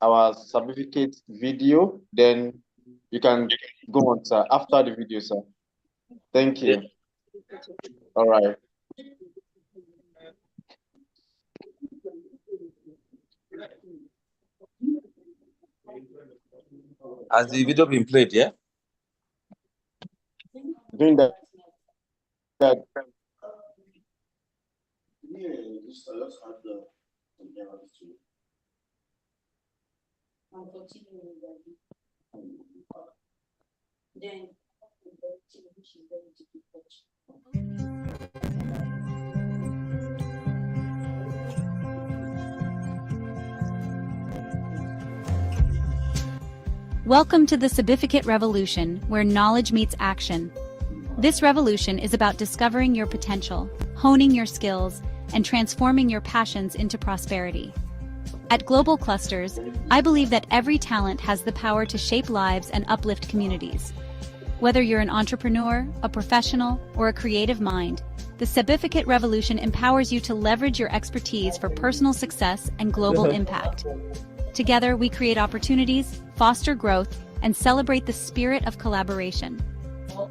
our certificate video, then you can go on, sir, after the video, sir. Thank you. All right. Has the video been played, yeah? Doing that. Welcome to the Sabificate Revolution, where knowledge meets action. This revolution is about discovering your potential, honing your skills, and transforming your passions into prosperity. At Global Clusters, I believe that every talent has the power to shape lives and uplift communities. Whether you're an entrepreneur, a professional, or a creative mind, the Sabificate Revolution empowers you to leverage your expertise for personal success and global impact. Together, we create opportunities, foster growth, and celebrate the spirit of collaboration.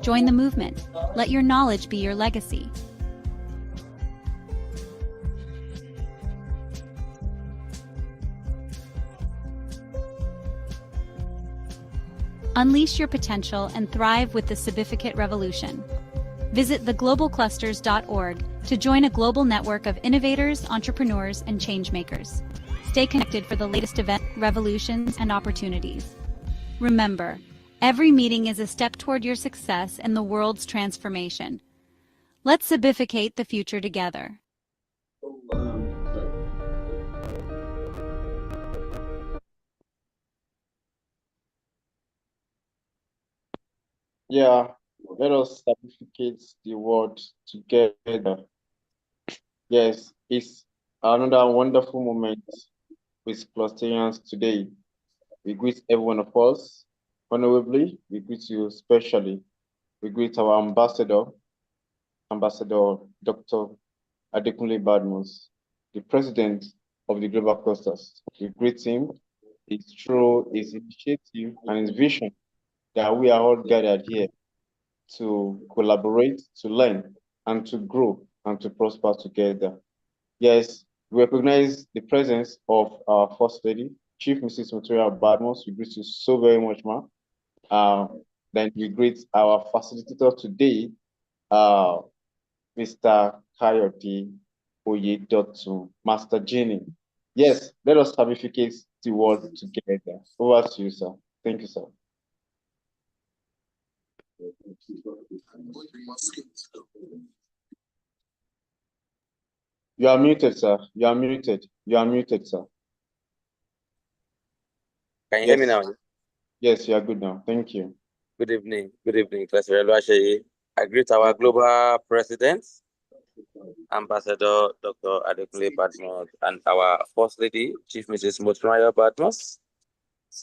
Join the movement. Let your knowledge be your legacy. Unleash your potential and thrive with the Sabificate Revolution. Visit theglobalclusters.org to join a global network of innovators, entrepreneurs, and changemakers. Stay connected for the latest events, revolutions, and opportunities. Remember, every meeting is a step toward your success and the world's transformation. Let's sabificate the future together. Yeah, let us certificate the word together. Yes, it's another wonderful moment with Clusterians today. We greet every one of us honorably. We greet you specially. We greet our ambassador, Ambassador Dr. Adekunle Badmus, the president of the Global Clusters. We greet him. It's through his initiative and his vision that we are all gathered here to collaborate, to learn, and to grow and to prosper together. Yes, we recognize the presence of our First Lady, Chief Mrs. Motoria Badmos. We greet you so very much, ma'am. Then we greet our facilitator today, Mr. Coyote Oyedotun, Master Genie. Yes, let us certificate the word together. Over to you, sir. Thank you, sir. You are muted, sir. You are muted. You are muted, sir. Can you hear me now? Yes, you are good now. Thank you. Good evening. Good evening, Classroom. I greet our global president, Ambassador Dr. Adekunle Badmus, and our First Lady, Chief Mrs. Motoria Badmus,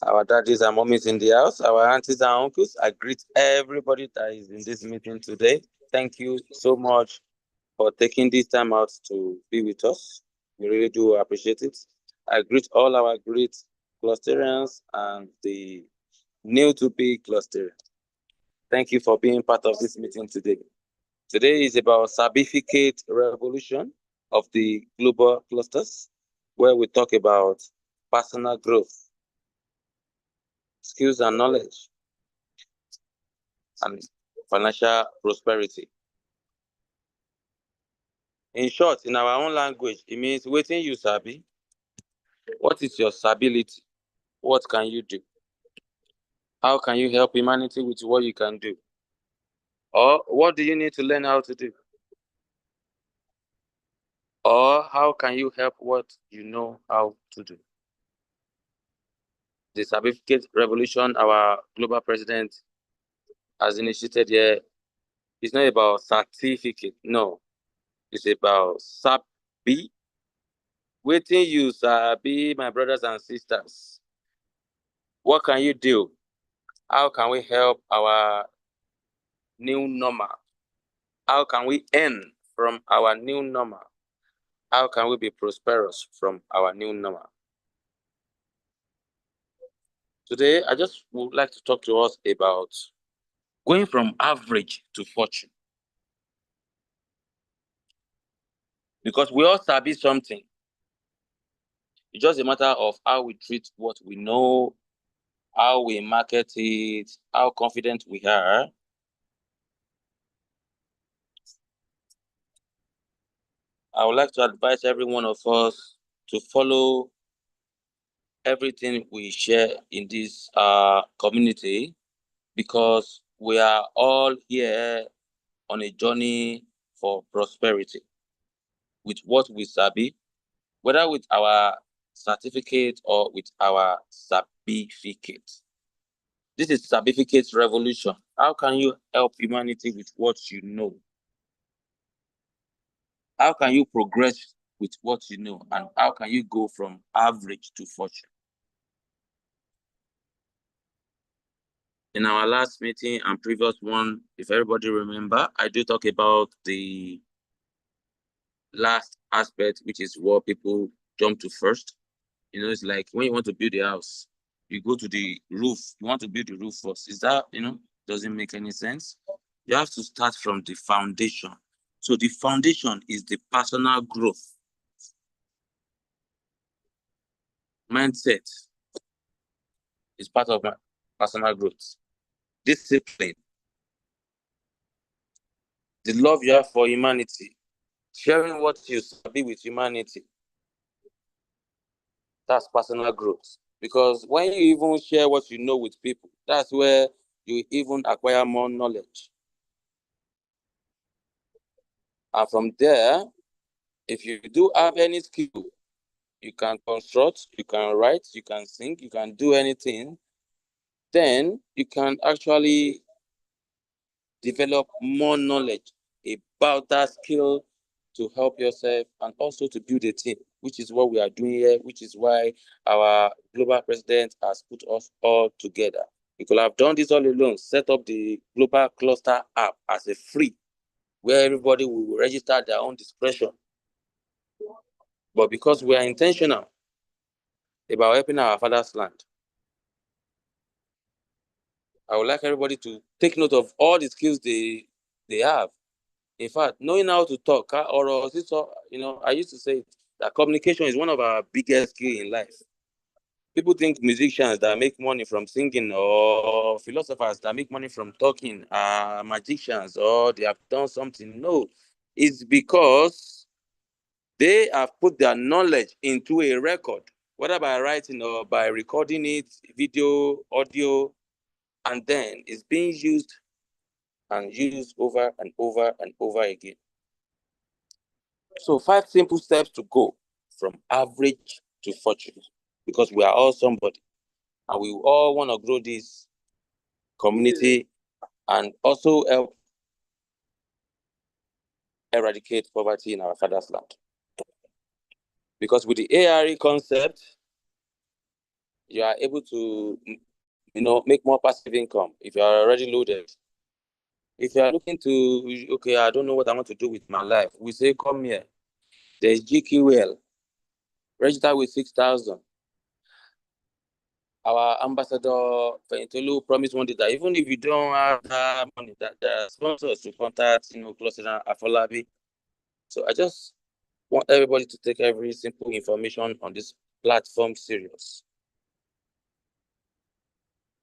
our daddies and mommies in the house, our aunties and uncles. I greet everybody that is in this meeting today. Thank you so much for taking this time out to be with us. We really do appreciate it. I greet all our great Clusterians and the new to be Cluster. Thank you for being part of this meeting today. Today is about Sabificate Revolution of the Global Clusters, where we talk about personal growth, skills and knowledge, and financial prosperity. In short, in our own language, it means waiting you sabi. What is your stability? What can you do? How can you help humanity with what you can do? Or what do you need to learn how to do? Or how can you help what you know how to do? The Sabificate Revolution, our global president has initiated here, it's not about certificate, no. It's about sabi. Waiting you sabi, my brothers and sisters. What can you do? How can we help our new normal? How can we earn from our new normal? How can we be prosperous from our new normal? Today, I just would like to talk to us about going from average to fortune. Because we all sabi something. It's just a matter of how we treat what we know, how we market it, how confident we are. I would like to advise every one of us to follow everything we share in this community, because we are all here on a journey for prosperity with what we sabi, whether with our certificate or with our Sabificate. This is Sabificate Revolution. How can you help humanity with what you know? How can you progress with what you know? And how can you go from average to fortune? In our last meeting and previous one, if everybody remember, I do talk about the last aspect, which is what people jump to first. It's like when you want to build a house, you go to the roof. You want to build the roof first. Is that, doesn't make any sense? You have to start from the foundation. So the foundation is the personal growth. Mindset is part of my personal growth. Discipline. The love you have for humanity. Sharing what you sabi with humanity. That's personal growth. Because when you even share what you know with people, that's where you even acquire more knowledge. And from there, if you do have any skill, you can construct, you can write, you can sing, you can do anything, then you can actually develop more knowledge about that skill to help yourself and also to build a team, which is what we are doing here, which is why our global president has put us all together. We could have done this all alone, set up the global cluster app as a free, where everybody will register their own discretion. But because we are intentional about helping our father's land, I would like everybody to take note of all the skills they have. In fact, knowing how to talk, or I used to say that communication is one of our biggest skills in life. People think musicians that make money from singing, or philosophers that make money from talking, are magicians, or they have done something. No, it's because they have put their knowledge into a record, whether by writing or by recording it, video, audio, and then it's being used and used over and over and over again. So 5 simple steps to go from average to fortune, because we are all somebody and we all want to grow this community and also help eradicate poverty in our father's land. Because with the ARE concept, you are able to, make more passive income if you are already loaded. If you are looking to, okay, I don't know what I want to do with my life, we say, come here. There's GQL. Register with 6,000. Our ambassador Fentolu promised one day that even if you don't have that money, that there are sponsors to contact, closing Afolabi. So I just want everybody to take every simple information on this platform serious.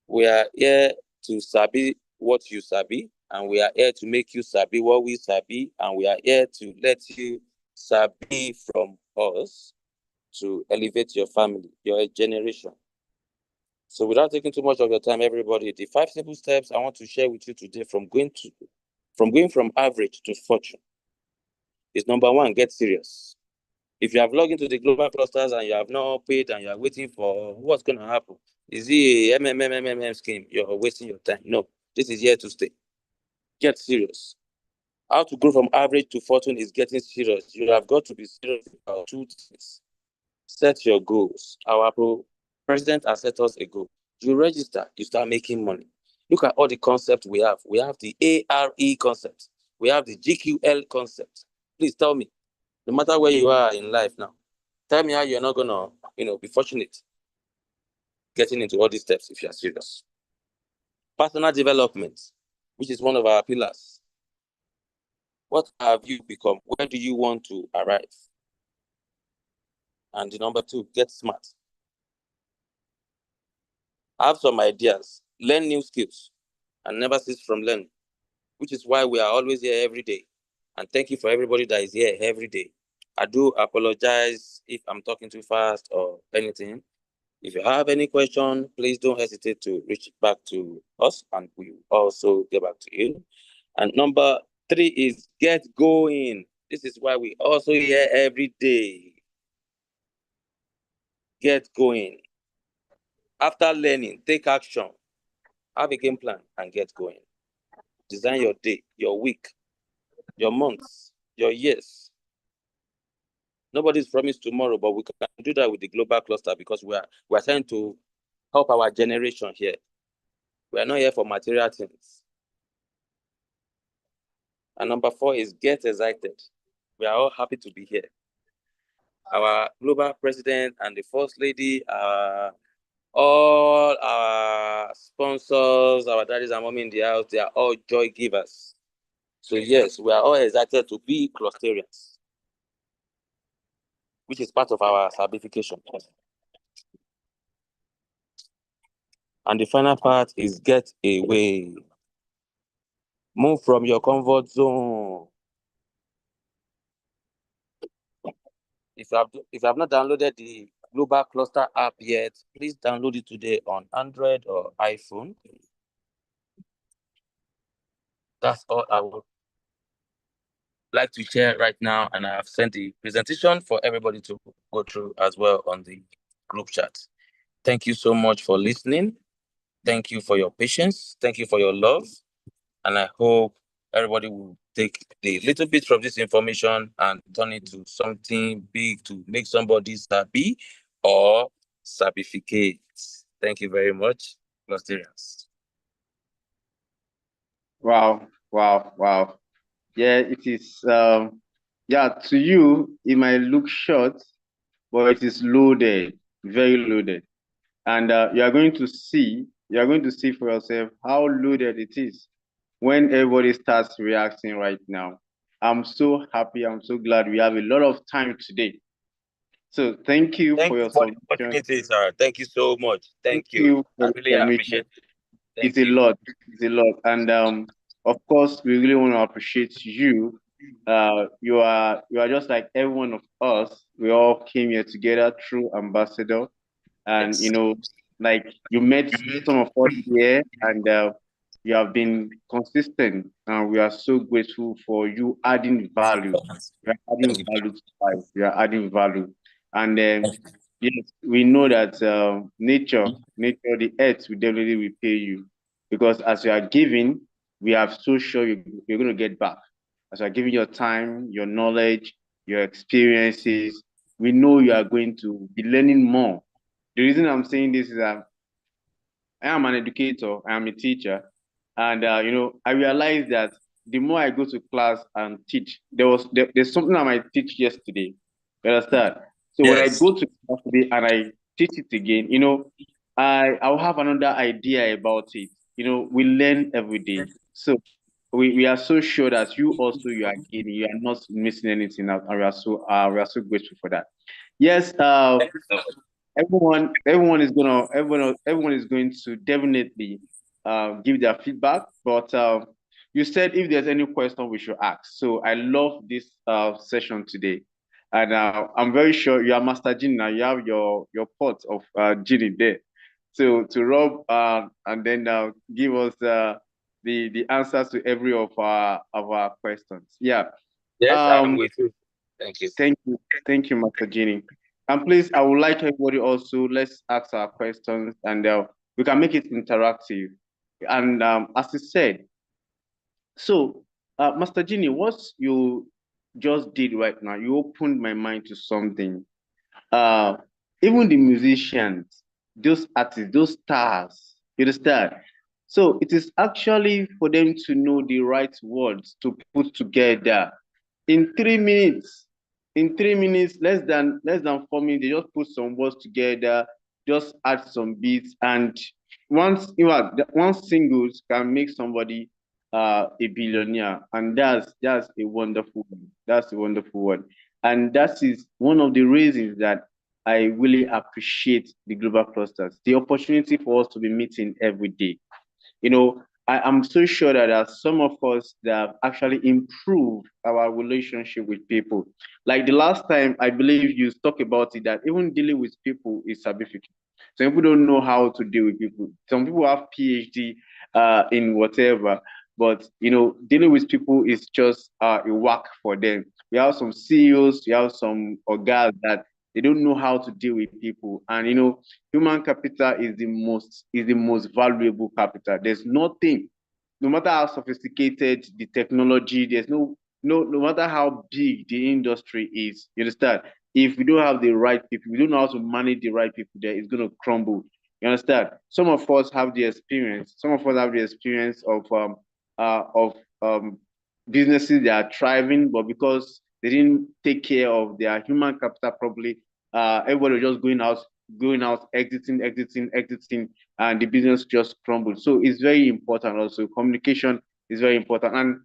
We are here to sabi what you sabi, and we are here to make you sabi what we sabi, and we are here to let you sabi from us to elevate your family, your generation. So without taking too much of your time, everybody, the 5 simple steps I want to share with you today from going from average to fortune is: number 1, get serious. If you have logged into the global clusters and you have not paid and you are waiting for what's going to happen, is it a MMM scheme? You're wasting your time. No, this is here to stay. Get serious. How to grow from average to fortune is getting serious. You have got to be serious about 2 things. Set your goals. Our president has set us a goal. You register, you start making money. Look at all the concepts we have. We have the ARE concept. We have the GQL concept. Please tell me, no matter where you are in life now, tell me how you're not going to, be fortunate. getting into all these steps if you are serious. Personal development, which is one of our pillars. What have you become? Where do you want to arrive? And the number 2, get smart. Have some ideas, learn new skills, and never cease from learning, which is why we are always here every day. And thank you for everybody that is here every day. I do apologize if I'm talking too fast or anything. If you have any question, please don't hesitate to reach back to us, and we will also get back to you. And number 3 is get going. This is why we also here every day. Get going. After learning, take action. Have a game plan and get going. Design your day, your week, your months, your years. Nobody's promised tomorrow, but we can do that with the global cluster because we are trying to help our generation here. We are not here for material things. And number 4 is get excited. We are all happy to be here. Our global president and the first lady, all our sponsors, our daddies and mommy in the house, they are all joy givers. So yes, we are all excited to be clusterians, which is part of our sabification. And the final part is get away. Move from your comfort zone. If you have not downloaded the Global Cluster app yet, please download it today on Android or iPhone. That's all I would like to share right now, and I have sent the presentation for everybody to go through as well on the group chat. Thank you so much for listening. Thank you for your patience. Thank you for your love. And I hope everybody will take the little bit from this information and turn it to something big to make somebody happy or sabificate. Thank you very much, Clusterians. Wow, wow, wow. Yeah, it is. Yeah, to you, it might look short, but it is loaded, very loaded. And you are going to see for yourself how loaded it is when everybody starts reacting right now. I'm so happy. I'm so glad we have a lot of time today. So thank you for your for the submission. opportunity, sir. Thank you so much. Thank you. For I the really appreciate it. It's a lot. It's a lot. And of course, we really want to appreciate you. You are just like every one of us. We all came here together through Ambassador, and Yes. like you met some of us here, and you have been consistent, and we are so grateful for you adding value. You are adding value to life. You are adding value, and yes, we know that nature, the earth will definitely repay you, because as you are giving, we are so sure you're going to get back. As you are giving your time, your knowledge, your experiences, we know you are going to be learning more. The reason I'm saying this is that I am an educator, I am a teacher, and I realized that the more I go to class and teach, there's something I might teach yesterday. You understand? So when I go to class today and I teach it again, I'll have another idea about it. We learn every day. So we are so sure that you are gaining, you are not missing anything out, and we are so grateful for that. Yes, everyone is going to definitely give their feedback, but you said if there's any question we should ask. So I love this session today, and I'm very sure you are Master Genie now. You have your pot of genie there, so to rub and then give us the answers to every of our questions. Yeah. Yes, I'm with you. Thank you. Thank you, Master Genie. And please, I would like everybody also, let's ask our questions, and we can make it interactive. And as I said, so Master Genie, what you just did right now, you opened my mind to something. Uh, Even the musicians, those artists, those stars, you understand? So it is actually for them to know the right words to put together in 3 minutes. In 3 minutes, less than 4 minutes, they just put some words together. just add some beats, and once you know, one singles can make somebody a billionaire, and that's a wonderful one. That's a wonderful one, and that is one of the reasons that I really appreciate the global clusters, the opportunity for us to be meeting every day. I'm so sure that there are some of us that have actually improved our relationship with people. Like the last time, I believe you talked about it, that even dealing with people is significant. Some people don't know how to deal with people. Some people have PhD in whatever, but dealing with people is just a work for them. We have some CEOs, we have some guys that they don't know how to deal with people, and human capital is the most valuable capital. There's nothing, no matter how sophisticated the technology, there's no matter how big the industry is, you understand? If we don't have the right people, we don't know how to manage the right people there, it's gonna crumble. You understand? Some of us have the experience. Some of us have the experience of businesses that are thriving, but because they didn't take care of their human capital properly, everybody was just going out, exiting, and the business just crumbled. So it's very important also. Communication is very important. And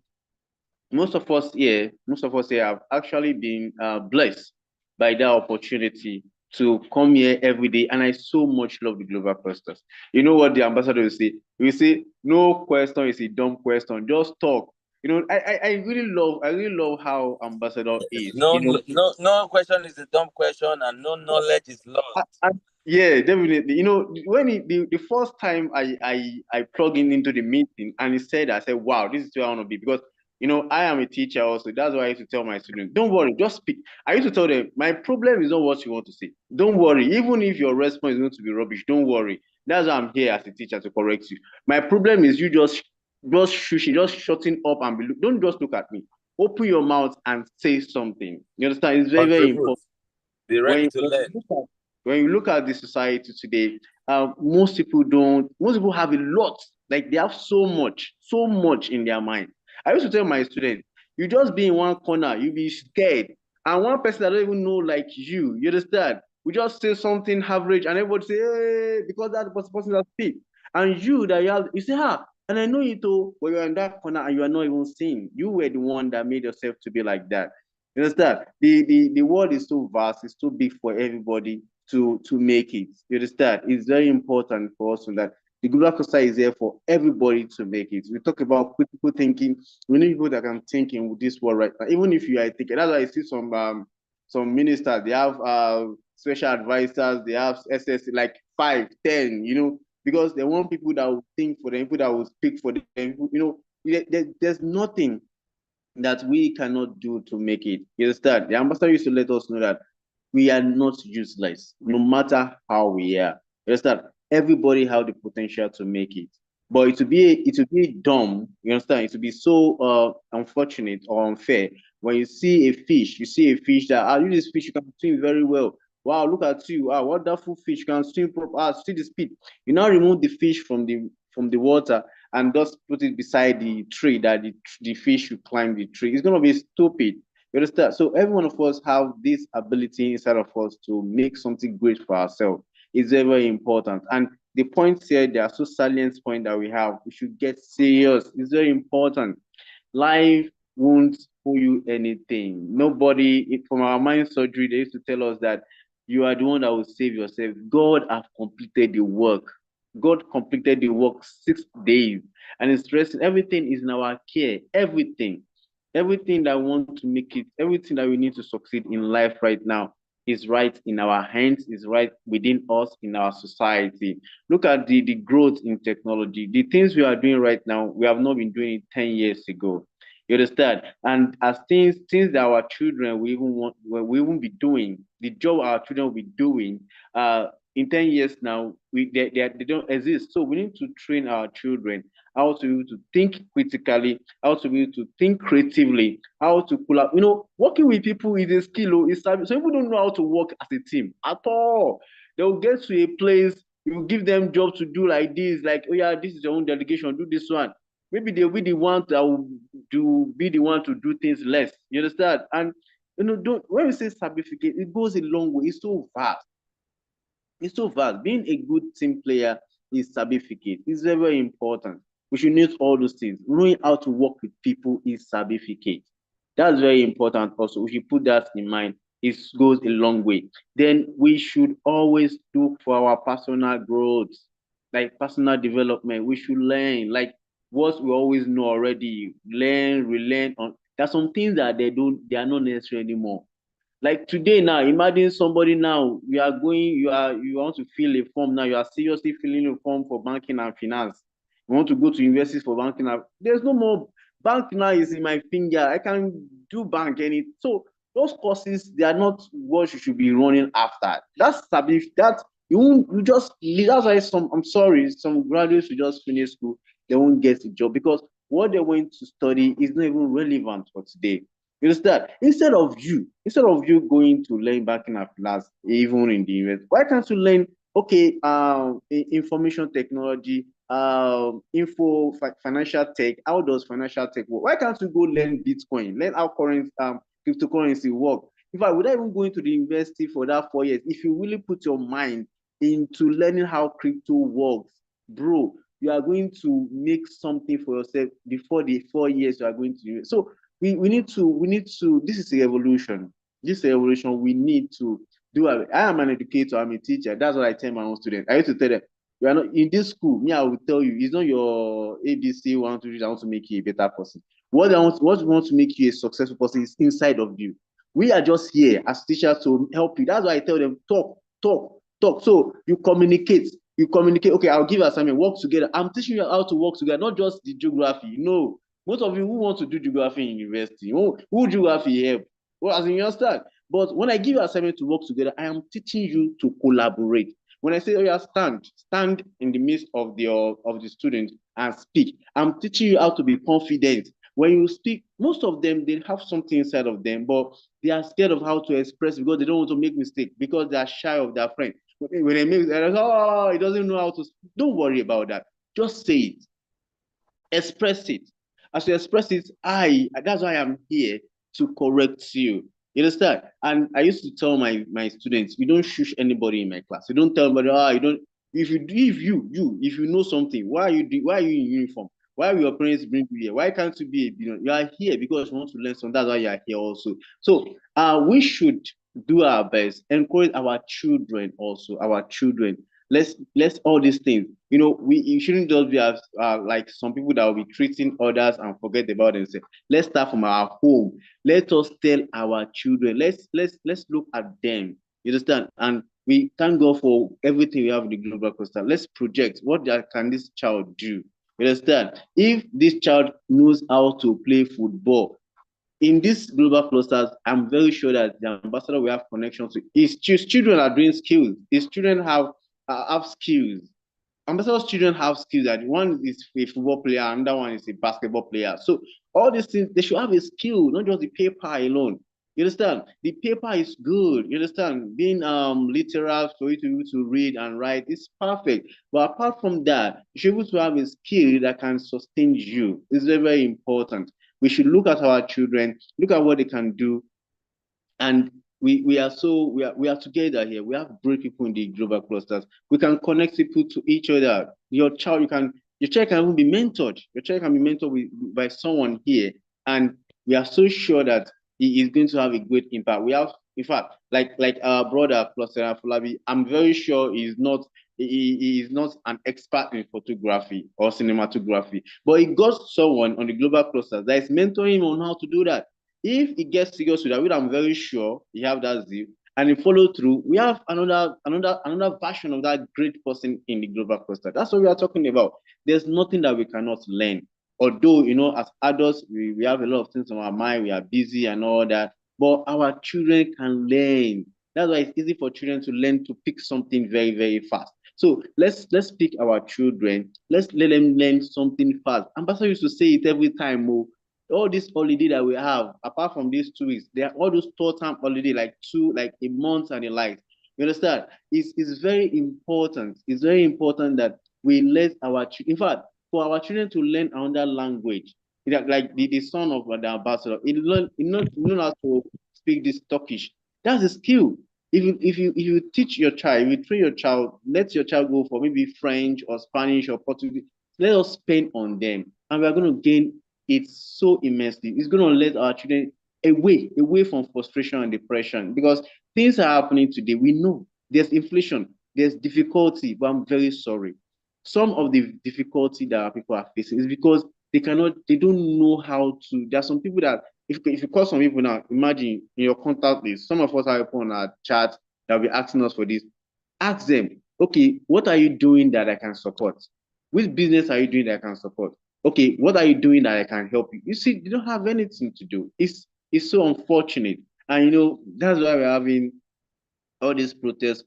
most of us here have actually been blessed by that opportunity to come here every day. And I so much love the global clusters. You know what the ambassador will say? He will say, no question is a dumb question. Just talk. I really love how ambassador is. No question is a dumb question, and no knowledge is I, lost. I, yeah, definitely. When the first time I plug in into the meeting and he said, I said, wow, this is where I want to be, because I am a teacher also. That's why I used to tell my students, don't worry, just speak. I used to tell them, my problem is not what you want to say. Don't worry, even if your response is going to be rubbish, don't worry. That's why I'm here as a teacher, to correct you. My problem is you just shushing, just shutting up and don't just look at me. Open your mouth and say something. You understand? It's very, very Contribute. important. Be ready when, to when learn. you look at when you look at the society today, most people don't. Most people have a lot. Like they have so much in their mind. I used to tell my students, you just be in one corner, you be scared, and one person that don't even know like you understand? We just say something average, and everybody say, hey, because that was the person that speak, and you say, and I know you too, but you're in that corner and you are not even seeing. You were the one that made yourself to be like that. You understand? The world is so vast, it's too big for everybody to make it. You understand? It's very important for us that the global cluster is there for everybody to make it. We talk about critical thinking. We need people that can think in this world right now. Even if you are a thinker, that's why I see some ministers, they have special advisors, they have SS like 5, 10, because they want people that will think for them, people that will speak for them. There's nothing that we cannot do to make it. You understand? The ambassador used to let us know that we are not useless, no matter how we are. You understand? Everybody have the potential to make it. But it would be dumb, you understand? It would be so unfortunate or unfair when you see a fish that this fish you can swim very well. Wow, look at you. Wow, wonderful fish. You can swim see the speed. You now remove the fish from the water and just put it beside the tree that the fish should climb the tree. It's gonna be stupid. You understand? So every one of us have this ability inside of us to make something great for ourselves. It's very, very important. And the points here, there are so salient points that we have. We should get serious. It's very important. Life won't owe you anything. Nobody, from our mind surgery, they used to tell us that you are the one that will save yourself. God have completed the work. God completed the work 6 days, and it's stressing. Everything is in our care. Everything that we want to make it, everything that we need to succeed in life right now is right in our hands, is right within us in our society. Look at the growth in technology. The things we are doing right now, we have not been doing it 10 years ago. You understand? And as things that our children we won't be doing, the job our children will be doing, in 10 years now, they don't exist. So we need to train our children how to be able to think critically, how to be able to think creatively, how to pull up. Working with people is a skill. So people don't know how to work as a team at all. They'll get to a place, you give them job to do like this, like, oh yeah, this is your own delegation, do this one. Maybe they'll be the one that will be the one to do things less. You understand? And don't when we say certificate, it goes a long way. It's so vast. It's so vast. Being a good team player is Sabificate. It's very, very important. We should know all those things. Knowing how to work with people is Sabificate. That's very important also. We should put that in mind. It goes a long way. Then we should always look for our personal growth, like personal development. We should learn, like what we always know already. Learn, relearn on. There's some things that they are not necessary anymore. Like today now, imagine somebody now, you want to fill a form now, you are seriously filling a form for banking and finance. You want to go to university for banking and there's no more bank now is in my finger. I can do bank any so those courses they are not what you should be running after. That's that you won't you just that's why some I'm sorry, some graduates who just finish school, they won't get a job because what they went to study is not even relevant for today. You understand? Instead of you going to learn banking and finance, even in the US, why can't you learn okay, information technology, financial tech? How does financial tech work? Why can't you go learn Bitcoin, learn how current cryptocurrency work? In fact, without even going to the university for that 4 years, if you really put your mind into learning how crypto works, bro, you are going to make something for yourself before the 4 years you are going to do it. So we need to this is a revolution. This is a revolution. We need to do it. I am an educator, I'm a teacher. That's what I tell my own students. I used to tell them, you are not in this school. Me, I will tell you, it's not your ABC 1, 2, 3. I want to make you a better person. What we want to make you a successful person is inside of you. We are just here as teachers to help you. That's why I tell them, talk, talk, talk. So you communicate. You communicate. Okay, I'll give you assignment. Work together. I'm teaching you how to work together, not just the geography. No, most of you who want to do geography in university, who geography help? Well, as in you understand. But when I give you assignment to work together, I am teaching you to collaborate. When I say, oh yeah, stand in the midst of the students and speak. I'm teaching you how to be confident. When you speak, most of them they have something inside of them, but they are scared of how to express because they don't want to make mistake because they are shy of their friend. When they make, oh, he doesn't know how to. Don't worry about that. Just say it. Express it. As you express it, that's why I'm here to correct you. You understand? And I used to tell my students, you don't shush anybody in my class. You don't tell anybody, you don't. If you know something, why are you in uniform? Why will your parents bring you here? Why can't you be? You are here because you want to learn something. That's why you are here also. So we should do our best, encourage our children also, our children. Let's all these things. We shouldn't just be as like some people that will be treating others and forget about themselves. Let's start from our home. Let us tell our children. Let's look at them. You understand? And we thank God for everything we have in the global cluster. Let's project what can this child do. You understand? If this child knows how to play football, in these global clusters, I'm very sure that the ambassador will have connections to his children are doing skills. His children have skills. Ambassador's children have skills that one is a football player, another one is a basketball player. So all these things, they should have a skill, not just the paper alone. You understand? The paper is good. You understand? Being literal for you to be able to read and write is perfect. But apart from that, you should be able to have a skill that can sustain you. It's very, very important. We should look at our children, look at what they can do, and we are together here. We have great people in the global clusters. We can connect people to each other. Your child can even be mentored. Your child can be mentored by someone here, and we are so sure that he is going to have a great impact. We have, in fact, like our brother Cluster Fulabi, I'm very sure he is not an expert in photography or cinematography, but he got someone on the global clusters that is mentoring him on how to do that. If he gets serious with that, which I'm very sure he have that zeal, and he follow through, we have another version of that great person in the global cluster. That's what we are talking about. There's nothing that we cannot learn. Although, as adults, we have a lot of things on our mind, we are busy and all that, but our children can learn. That's why it's easy for children to learn to pick something very, very fast. So let's pick our children. Let's let them learn something fast. Ambassador used to say it every time, all this holiday that we have, apart from these 2 weeks, there are all those short-term holiday, like a month and the like. You understand? It's very important. It's very important that we let in fact, for our children to learn another language, like the son of the ambassador, he learn how to speak this Turkish. That's a skill. If you teach your child, if you train your child, let your child go for maybe French or Spanish or Portuguese. Let us spend on them, and we are going to gain it so immensely. It's going to let our children away from frustration and depression, because things are happening today. We know there's inflation, there's difficulty, but I'm very sorry. Some of the difficulty that our people are facing is because they don't know how to. There are some people that if you call some people now, imagine in your contact list, some of us have people on our chat that will be asking us for this. Ask them, okay, what are you doing that I can support? Which business are you doing that I can support? Okay, what are you doing that I can help you? You see, they don't have anything to do. It's so unfortunate. And that's why we're having all these protests,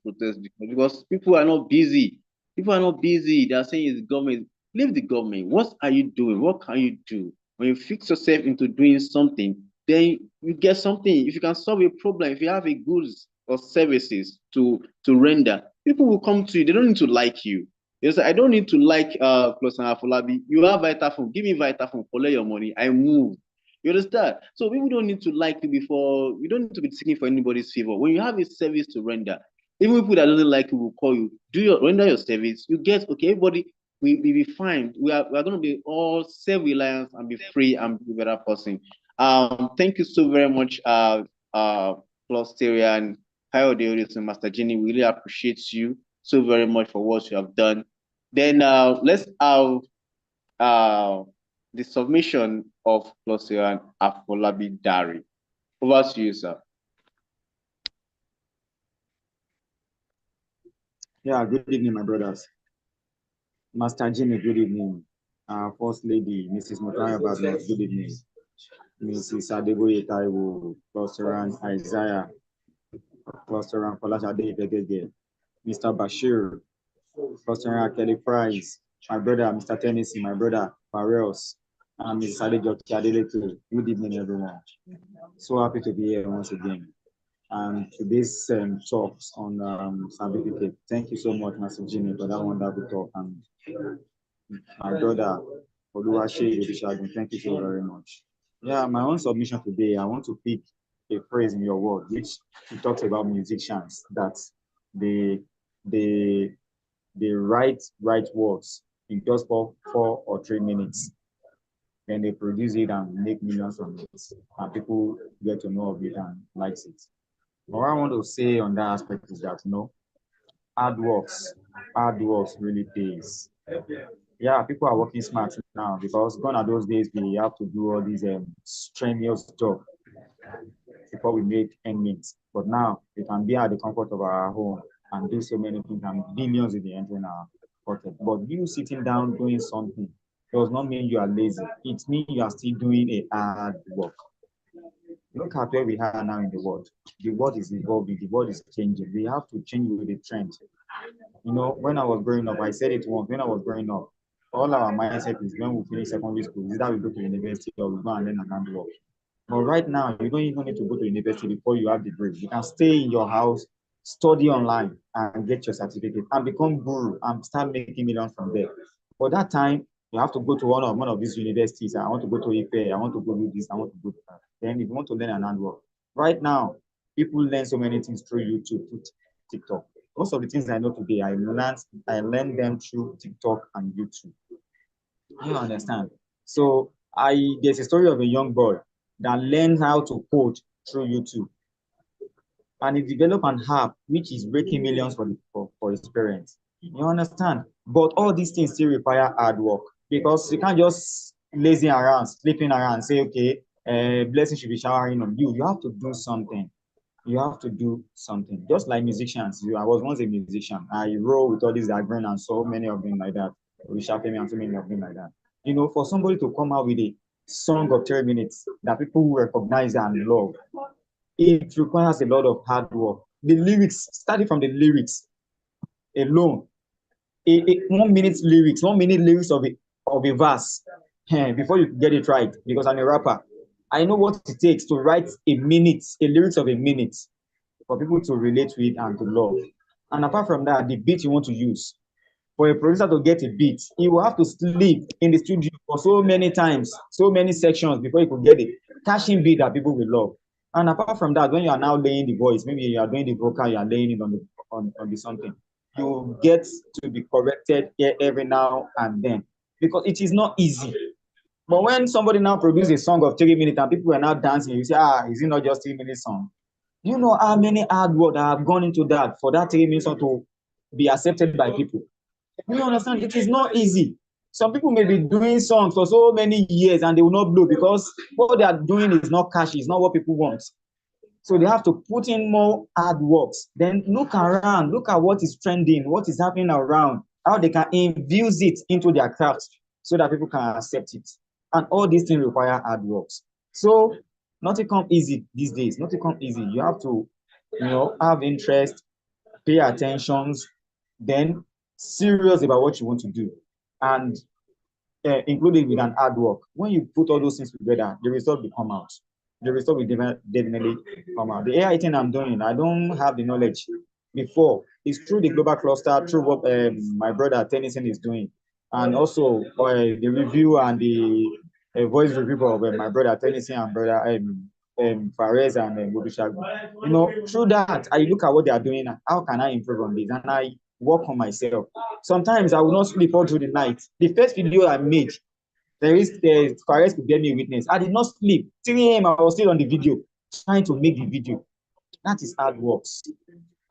because people are not busy. People are not busy. They are saying it's government. Leave the government. What are you doing? What can you do? When you fix yourself into doing something, then you get something. If you can solve a problem, if you have a goods or services to render, people will come to you. They don't need to like you. You say, I don't need to like Close and Afolabi. You have Vitaphone. Give me Vitaphone, collect your money. I move. You understand? So people don't need to like you before. You don't need to be seeking for anybody's favor. When you have a service to render, even people that doesn't like you will call you. Render your service. You get okay. Everybody we be fine. We are going to be all self-reliant and be free and be a better person. Thank you so very much, Clusteria and Coyote and Master Jenny. We really appreciate you so very much for what you have done. Then let's have the submission of Clusteria and Afolabi Dari. Over to you, sir. Yeah, good evening, my brothers. Master Jimmy, good evening. First Lady, Mrs. Mutaya Badlos, good evening. Mrs. Adeboye Taiwo, Clusteran Isaiah, Clusteran Kolashade Vegege, Mr. Bashir, Clusteran Kelly Price, my brother, Mr. Tennessee, my brother, Farrells, and Mrs. Adejoki Adeleke. Good evening, everyone. So happy to be here once again. And today's talks on Sabificate. Thank you so much, Master Jimmy, for that wonderful talk. And my brother, Oluwaseyi Odushagun, thank you so very much. Yeah, my own submission today, I want to pick a phrase in your word, which talks about musicians, that they write words in just 4 or 3 minutes. Then they produce it and make millions from it. And people get to know of it and likes it. What I want to say on that aspect is that, hard works really pays. Yeah, people are working smart now, because gone are those days we have to do all these strenuous job before we make end meet. But now we can be at the comfort of our home and do so many things, and billions will be entering our pocket. But you sitting down doing something does not mean you are lazy. It means you are still doing a hard work. Look at where we are now in the world. The world is evolving, the world is changing. We have to change with the trend. When I was growing up, I said it once, when I was growing up, all our mindset is when we finish secondary school, either we go to university or we go and learn and work. But right now, you don't even need to go to university before you have the degree. You can stay in your house, study online, and get your certificate, and become guru and start making millions from there. For that time, you have to go to one of these universities. I want to go to IFE, I want to go do this, I want to go to that. Then if you want to learn an handwork, right now, people learn so many things through YouTube, through TikTok. Most of the things I know today, I learned them through TikTok and YouTube. You understand? So there's a story of a young boy that learned how to code through YouTube, and he developed an app which is breaking millions for his parents. You understand? But all these things still require hard work, because you can't just lazy around, sleeping around, and say, okay, blessing should be showering on you. You have to do something. You have to do something. Just like musicians. I was once a musician. I roll with all these Agren and so many of them like that. Richard Femi and so many of them like that. For somebody to come out with a song of 3 minutes that people recognize and love, it requires a lot of hard work. The lyrics, starting from the lyrics alone, 1 minute lyrics, 1 minute lyrics of a verse, before you get it right, because I'm a rapper. I know what it takes to write a lyrics of a minute for people to relate to it and to love. And apart from that, the beat you want to use. For a producer to get a beat, he will have to sleep in the studio for so many times, so many sections before he could get a cashing beat that people will love. And apart from that, when you are now laying the voice, maybe you are doing the vocal, you are laying it on the something, you get to be corrected every now and then because it is not easy. But when somebody now produces a song of 3 minutes and people are now dancing, you say, is it not just 3 minute song? You know how many hard work that have gone into that for that 3 minutes song to be accepted by people. You understand? It is not easy. Some people may be doing songs for so many years and they will not blow because what they are doing is not catchy, it's not what people want. So they have to put in more hard works. Then look around, look at what is trending, what is happening around, how they can infuse it into their craft so that people can accept it. And all these things require hard works. So nothing comes easy these days. Nothing comes easy. You have to, have interest, pay attention, then serious about what you want to do. And included with an hard work. When you put all those things together, the result will come out. The result will definitely come out. The AI thing I'm doing, I don't have the knowledge before. It's through the global cluster, through what my brother Tennyson is doing, and also the review and the voice review of my brother Tennyson and brother Fares and through that, I look at what they are doing. How can I improve on this? And I work on myself. Sometimes I will not sleep all through the night. The first video I made, Fares could get me a witness. I did not sleep. 3 a.m. I was still on the video, trying to make the video. That is hard work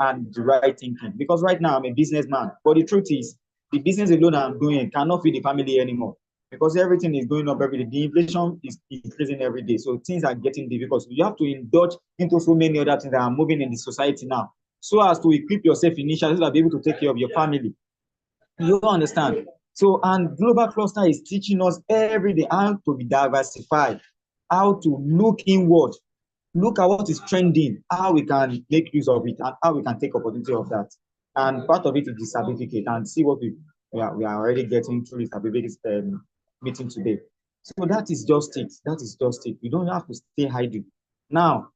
and the right thinking. Because right now I'm a businessman. But the truth is, the business alone I'm doing cannot feed the family anymore. Because everything is going up every day. The inflation is increasing every day. So things are getting difficult. So you have to indulge into so many other things that are moving in the society now, so as to equip yourself initially so that be able to take care of your family. You understand? So, and global cluster is teaching us every day how to be diversified, how to look inward, look at what is trending, how we can make use of it, and how we can take opportunity of that. And part of it is the certificate, and see what we are already getting through the certificate meeting today. So that is just it. That is just it. You don't have to stay idle. Now,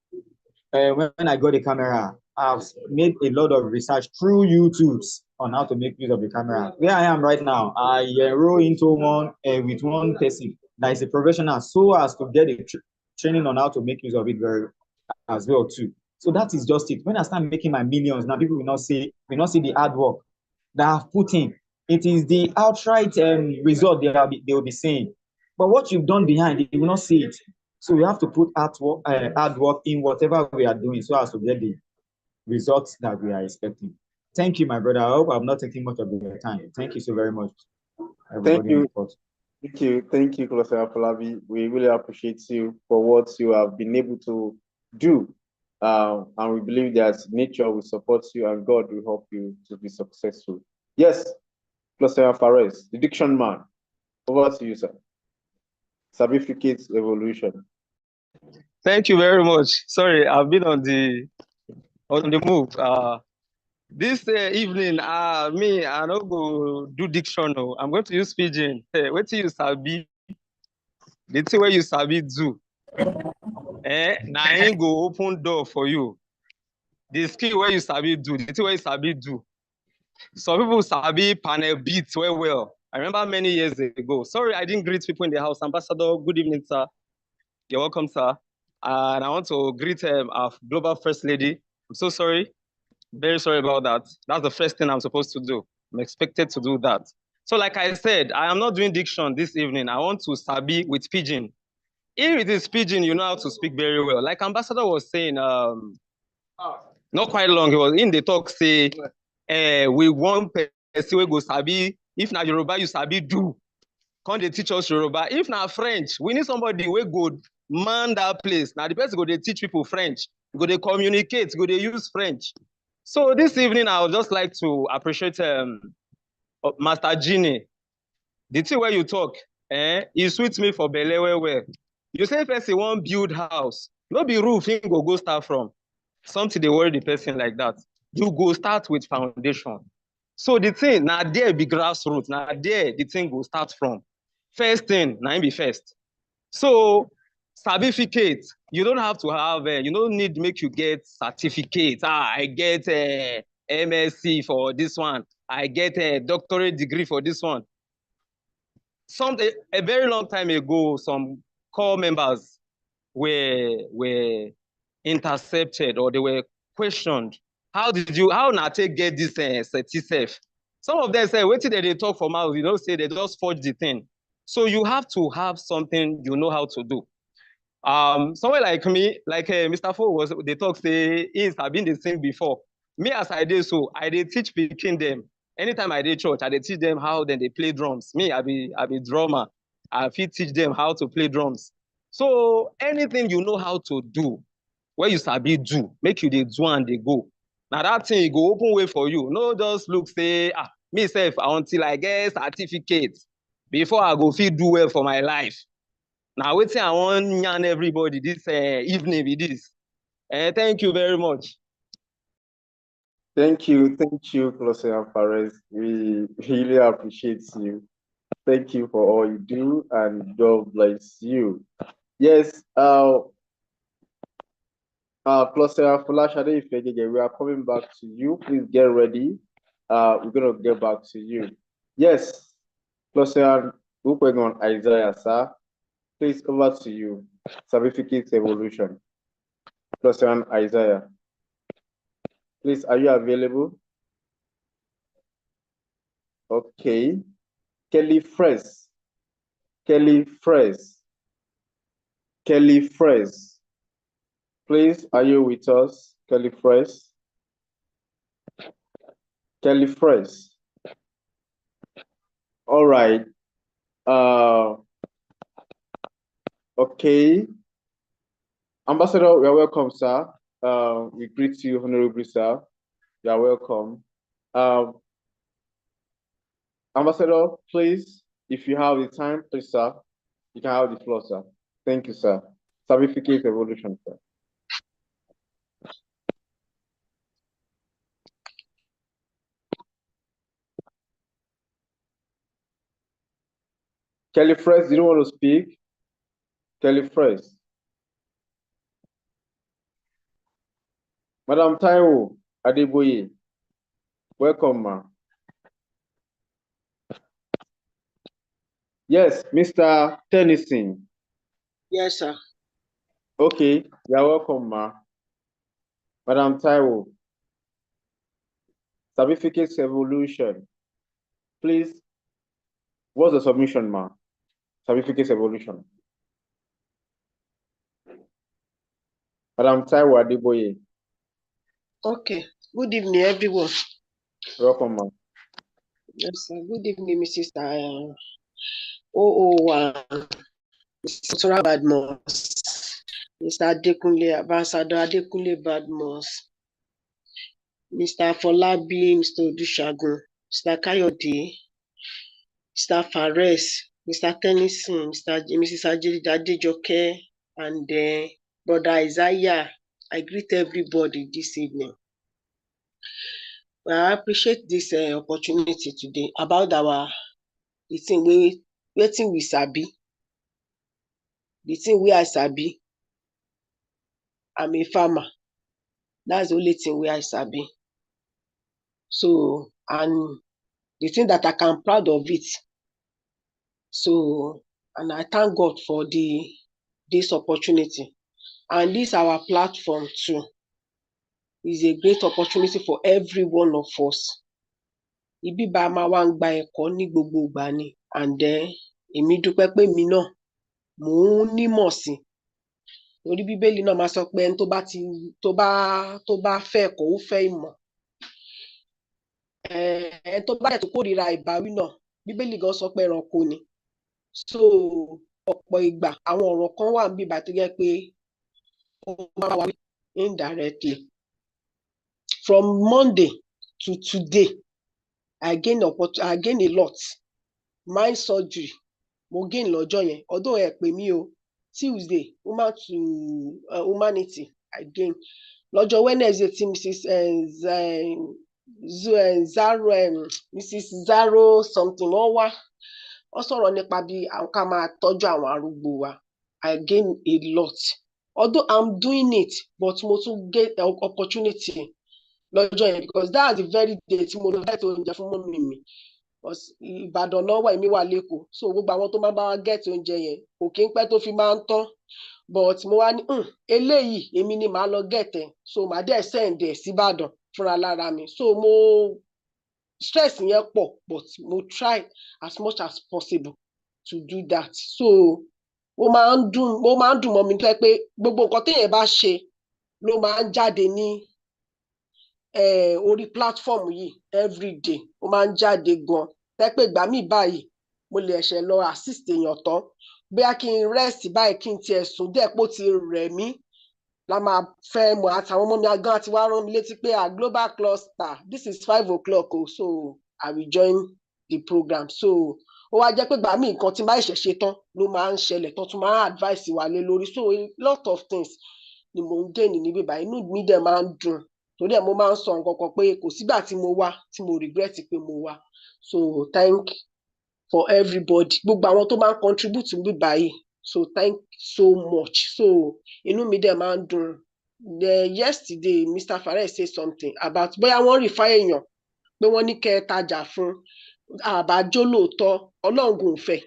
when I got the camera, I've made a lot of research through YouTube on how to make use of the camera. Where I am right now, I enroll into one with one person that is a professional, so as to get a training on how to make use of it very as well too. So that is just it. When I start making my millions, now people will not see the hard work that I've put in. It is the outright result they will be saying. But what you've done behind, you will not see it. So we have to put hard work in whatever we are doing so as to get the results that we are expecting. Thank you, my brother. I hope I'm not taking much of your time. Thank you so very much. Thank you. Thank you, Colossal Afolabi. We really appreciate you for what you have been able to do. And we believe that nature will support you and God will help you to be successful. Yes, Colossal Fares, the diction man. Over to you, sir. Sabificate Revolution. Thank you very much. Sorry, I've been on the move. This evening, me, I don't go do diction. No. I'm going to use pidgin. Wait till you sabi. The thing where you sabi do. Now I ain't go open door for you. The skill where you sabi do. The thing where you sabi do. Some people sabi panel beats well. I remember many years ago. Sorry, I didn't greet people in the house. Ambassador, good evening, sir. You're welcome, sir. And I want to greet our global first lady. I'm so sorry. Very sorry about that. That's the first thing I'm supposed to do. I'm expected to do that. So like I said, I am not doing diction this evening. I want to sabi with pidgin. If it is pidgin, you know how to speak very well. Like Ambassador was saying, not quite long, he was in the talk say, we want person we go sabi. If na Yoruba, you sabi do. Can't they teach us Yoruba? If na French, we need somebody we go man that place. Now the person go they teach people French. Go they communicate, go they use French. So this evening, I would just like to appreciate Master Genie. The thing where you talk, you sweet me for belle where. You say person won't build house. No be roof, you go start from. Something they worry the person like that. You go start with foundation. So the thing, now there be grassroots. Now there, the thing go start from. First thing, now be first. So certificate, you don't have to have, you don't need make you get certificate. I get a MSc for this one. I get a doctorate degree for this one. A very long time ago, some core members were intercepted or they were questioned. How now take get this certificate? Some of them say, wait till they talk for mouth, you know, say they just forge the thing. So you have to have something you know how to do. Someone like me, like Mr. Fo was, they talk say, I've been the same before. Me as I did so, I did teach picking them. Anytime I did church, I did teach them how then they play drums. Me, I be drummer. I fit teach them how to play drums. So anything you know how to do, where you sabi do, make you dey do and they go. Now that thing go open way for you. No, just look say, me self until I get certificate before I go fit do well for my life. Now wetin I want yarn everybody this evening with this. Thank you very much. Thank you, Closer Perez. We really appreciate you. Thank you for all you do, and God bless you. Yes, Closer Fulashade Ifegege, we are coming back to you. Please get ready. We're gonna get back to you. Yes, Closer, we're going on Isaiah, sir. Please, over to you. Sabificate Revolution. Closer on Isaiah. Please, are you available? Okay. Kelly Fresh. Please, are you with us? Kelly Fresh. All right. Okay. Ambassador, you're welcome, sir. We greet you, honorable sir. You're welcome. Ambassador, please, if you have the time, please, sir, you can have the floor, sir. Thank you, sir. Sabificate Revolution, sir. Kelly Fresh, you don't want to speak? Kelly Fresh. Madam Taiwo Adeboye, welcome, ma. Yes, Mr. Tennyson. Yes, sir. Okay, you're welcome, ma. Madam Taiwo, Sabificate Revolution. Please, what's the submission, ma? Sabificate Revolution. Madam Taiwo Adeboye. Okay. Good evening, everyone. Welcome, ma. Yes, sir. Good evening, Mrs. 001, Mr. Badmos, Mr. Adekunle, Ambassador Adekunle Badmos, Mr. Folabi, Mr. Odushagun, Mr. Kayode, Mr. Fares, Mr. Tennyson, Mrs. Adejoke, and Brother Isaiah. I greet everybody this evening. I appreciate this opportunity today about the thing we sabi. The thing we I sabi. I'm a farmer. That's the only thing we I sabi. So, and the thing that I can proud of it. So, and I thank God for this opportunity. And this our platform too is a great opportunity for every one of us. Ibi bá máa wá ń gba ẹ̀kọ́ ní gbogbo ìgbà ni, and then èmi dúpẹ́ pé mi náà mò ń nímọ̀ sí. Orí Bíbélì náà máa sọ pé ẹni tó bá fẹ́ ẹ̀kọ́ ó fẹ́ ìmọ̀. Ẹni tó bá dẹ̀ tó kórìíra ìbáwí náà, Bíbélì gan sọ pé ẹranko ni. So ọ̀pọ̀ ìgbà àwọn ọ̀rọ̀ kan wà níbí ìbá tó jẹ́ pé ó máa wà indirectly. From Monday to today, I gain a lot. Mind surgery, mo gain lọ́jọ́ yẹn. Although ẹ pè mí o, Tuesday, woman to humanity, I gain. Lọ́jọ́ Wednesday tí Mrs. Zaro something wọ́n wá. Wọ́n sọ̀rọ̀ nípa bí ká máa tọ́jú àwọn arúgbó wa. I gain a lot. Although I'm doing it, but mo tún get the opportunity lọ́jọ́ yẹn, because that's the very day tí mo lọ get oúnjẹ fún mọ́mì mi. Ìbàdàn náà wà, èmi wà lÉkòó. So gbogbo àwọn tó máa bá wa get oúnjẹ yẹn kò kí ń pẹ́ tó fi máa ń tán. but mo wá ní eléyìí èmi ni màá lọ gẹ̀tẹ̀ so màá dẹ̀ send ẹ̀ síbàdàn fúnra lára mi so mo stress yẹn pọ̀ but mo try as much as possible to do that so ó máa ń dùn mọ́ mi pé gbogbo nǹkan téèyàn bá ṣe ló máa ń jáde ní orí platform yìí everyday ó máa ń jáde gan pé ìgbà míì báyìí mo lè ṣe lọ assist èèyàn tán bóyá kí n rest báyìí kí n tiẹ̀ sùn díẹ̀ pé ó ti rẹ̀ mí la máa fẹ́ mọ̀ àtàwọn ọmọ mi agán àti wá rán mi létí pé global cluster this is 5 o'clock o so I will join the program so ó wá jẹ́ pé ìgbà míì nǹkan tí n bá ṣẹ̀ṣẹ̀ ṣe tán ló máa ń ṣẹlẹ̀ tán tún máa ń advice wa lé lórí so a lot of things ni mò ń gain níbí báyìí inú mi dẹ̀ máa ń dùn torí ẹ̀ mo máa ń sọ nǹkan kan pé kò sígbà tí mo wá tí mo regret pé mo wá so thank for everybody gbogbo àwọn tó máa ń contribute níbí báyìí so thank so much so inú mi dẹ̀ máa ń dùn yesterday Mr. Farai say something about bóyá wọ́n refer èèyàn pé wọ́n ní kẹ́ ẹ tajà fún àbájọ lóòótọ́ ọlọ́run kò fẹ́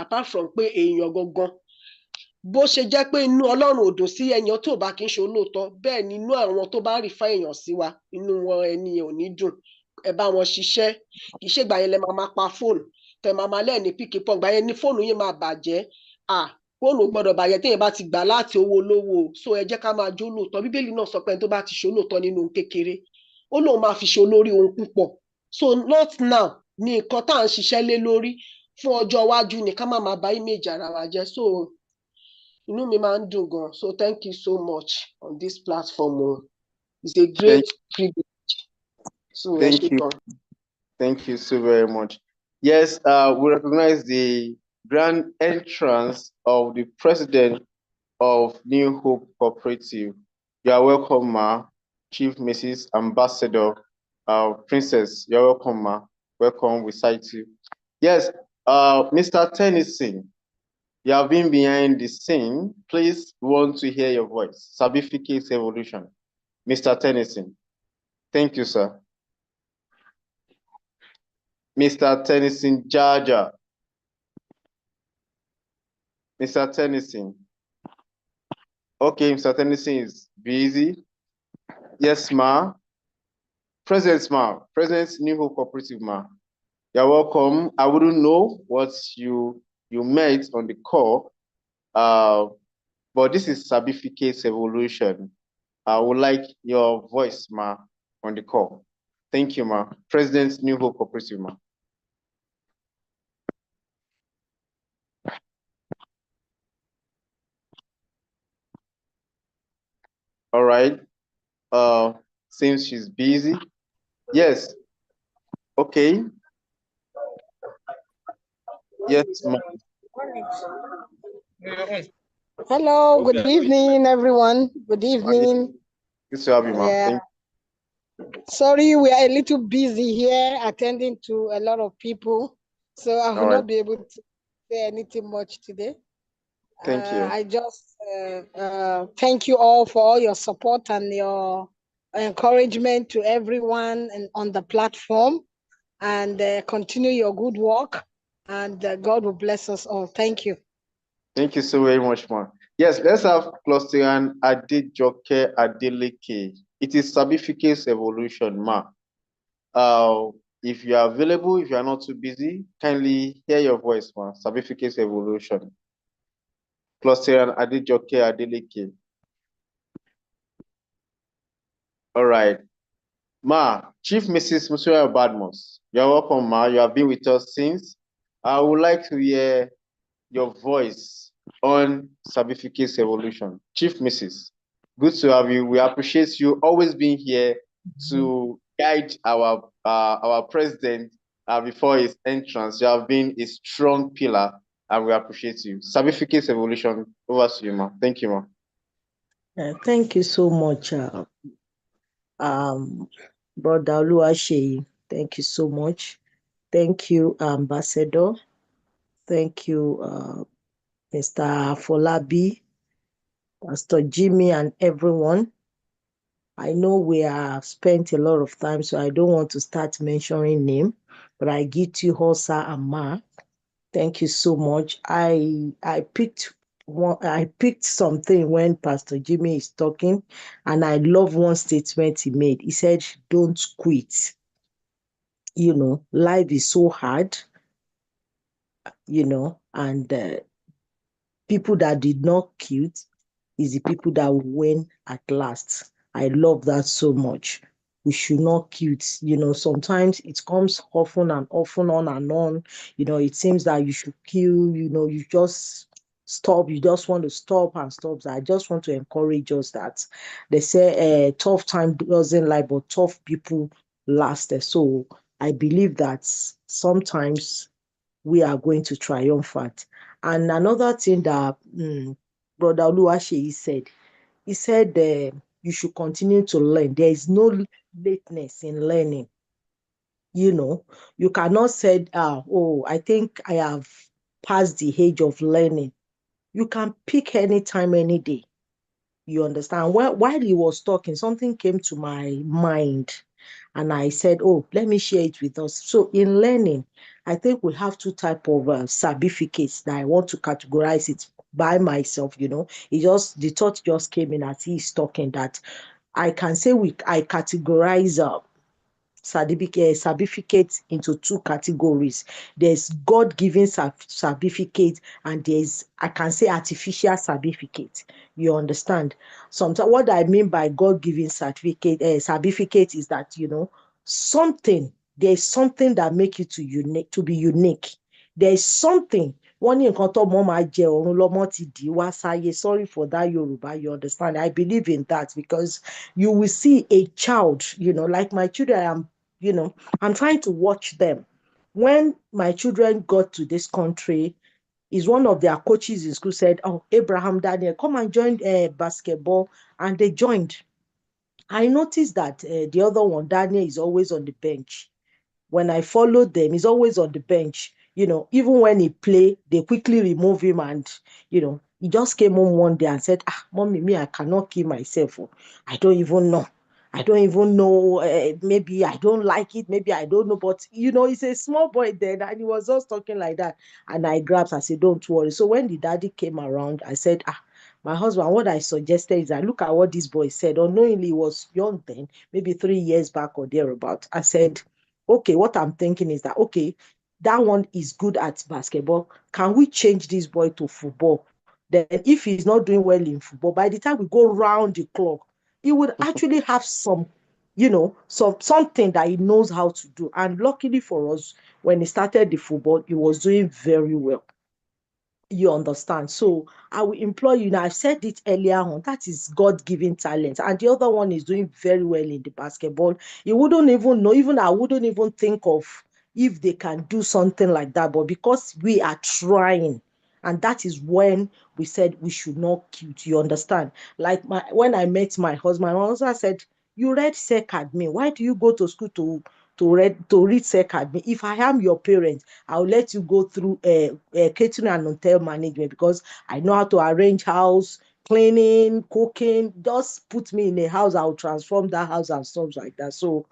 apart from pé èèyàn gangan bó ṣe jẹ́ pé inú ọlọ́run ò dùn sí èèyàn tó bá kí n ṣe olóòótọ́ bẹ́ẹ̀ ni inú àwọn tó bá refer èèyàn sí wa inú wọn ẹni ò ní dùn ẹ bá wọn ṣiṣẹ́ kì í ṣègbà yẹn lẹ máa pa fóònù tẹ máa lẹ́ẹ̀ni píkì pọ̀ gbà yẹn ní fóònù yìí máa bàjẹ́ fóònù gbọ́dọ̀ bàjẹ́ téèyàn bá ti gbà láti owó olówó so ẹ jẹ́ ká máa jó lóòótọ́ bíbélì náà sọ pé ẹni tó bá ti ṣe olóòótọ́ nínú ohun kékeré ó lóun máa fi ṣe olórí ohun púpọ̀ so not now ni nǹkan tá à ń ṣiṣẹ́ lé lórí fún ọjọ́ iwájú ni ká má máa bà image ara wa jẹ́ so inú mi máa ń dùn gan so thank you so much on this platform it's a great privilege so thank you so very much. Yes, we recognize the grand entrance of the president of New Hope Cooperative. You are welcome, Ma. Chief Mrs. Ambassador, Princess, you're welcome, Ma. Welcome, we cite you. Yes, Mr. Tennyson, you have been behind the scene. Please, we want to hear your voice. Sabificate Revolution. Mr. Tennyson. Thank you, sir. Mr. Tennyson Jaja. Mr. Tennyson. Okay, Mr. Tennyson is busy. Yes, Ma. President, Ma. President New Hope Cooperative, Ma. You're welcome. I wouldn't know what you met on the call, but this is Sabificate Revolution. I would like your voice, Ma, on the call. Thank you, Ma. President New Hope Cooperative, Ma. All right. Seems she's busy. Yes. Okay. Yes, ma'am. Hello, good evening, everyone. Good evening. Good to have you, ma'am. Yeah. Sorry, we are a little busy here attending to a lot of people, so I will not be able to say anything much today. Thank you. I just thank you all for all your support and your encouragement to everyone on the platform, and continue your good work, and God will bless us all. Thank you. Thank you so very much, ma'am. Yes, let's have Clusteran Adejoke Adeleke. It is Sabificate Revolution, ma. If you are available, if you are not too busy, kindly hear your voice, ma. Sabificate Revolution. Clusteran Adejoke Adeleke. All right. Ma, Chief Mrs. Musura Badmos, you're welcome, ma. You have been with us since. I would like to hear your voice on Sabificate Revolution. Chief Mrs., good to have you. We appreciate you always being here to guide our president before his entrance. You have been a strong pillar, and we appreciate you. Sabificate Revolution, over to you, ma. Thank you, ma. Thank you so much, Brother Oluwaseyi. Thank you so much. Thank you, Ambassador. Thank you, Mr. Folabi, Pastor Jimmy, and everyone. I know we have spent a lot of time, so I don't want to start mentioning name, but I give to you, Hosa and Ma. Thank you so much. I picked I picked something when Pastor Jimmy is talking, and I love one statement he made. He said, "Don't quit." Life is so hard, and people that did not quit is the people that will win at last. I love that so much. We should not quit. Sometimes it comes often and often on and on. It seems that you should kill, you just stop. You just want to stop and stop. So I just want to encourage us that they say tough time doesn't lie, but tough people last. So I believe that sometimes we are going to triumph at. And another thing that Brother Oluwaseyi said, he said you should continue to learn. There is no lateness in learning. You cannot say, oh, I think I have passed the age of learning. You can pick any time, any day. You understand? While he was talking, something came to my mind. And I said, oh, let me share it with us. So in learning, I think we have two type of certificates that I want to categorize it by myself. The thought just came in as he's talking that I can say I categorize certificates into two categories. There's God-given certificate, and there's, I can say, artificial certificate. You understand? Sometimes what I mean by God-given certificate is that, there's something that make you to be unique. There's something. Wọ́n ní nǹkan tọ́mọ máa jẹ ọ̀run lọ́mọ ti dì í wá sáyé. Sorry for that Yoruba, you understand? I believe in that because you will see a child, like my children, I'm trying to watch them. When my children got to this country, is one of their coaches in school said, oh, Abraham Daniel, come and join basketball. And they joined. I noticed that the other one, Daniel, is always on the bench. When I followed them, he's always on the bench. Even when he play, they quickly remove him, and he just came home one day and said, mommy, me, I cannot kill myself. Oh. I don't even know. Maybe I don't like it. Maybe I don't know. But, he's a small boy then. And he was just talking like that. And I grabbed, I said, don't worry. So when the daddy came around, I said, my husband, what I suggested is that look at what this boy said. Unknowingly, he was young then, maybe 3 years back or thereabout. I said, okay, what I'm thinking is that, okay, that one is good at basketball. Can we change this boy to football? Then if he's not doing well in football, by the time we go round the clock, he would actually have something that he knows how to do. And luckily for us, when he started the football, he was doing very well. You understand? So I will implore you now. I've said it earlier on. That is God-given talent. And the other one is doing very well in the basketball. You wouldn't even know, even I wouldn't even think of if they can do something like that. But because we are trying, and that is when we said we should not quit. You understand? Like when I met my husband said, you read Sec Academy. Why do you go to school to read Sec Academy? If I am your parent, I'll let you go through catering and hotel management because I know how to arrange house, cleaning, cooking. Just put me in a house, I'll transform that house and stuff like that. So,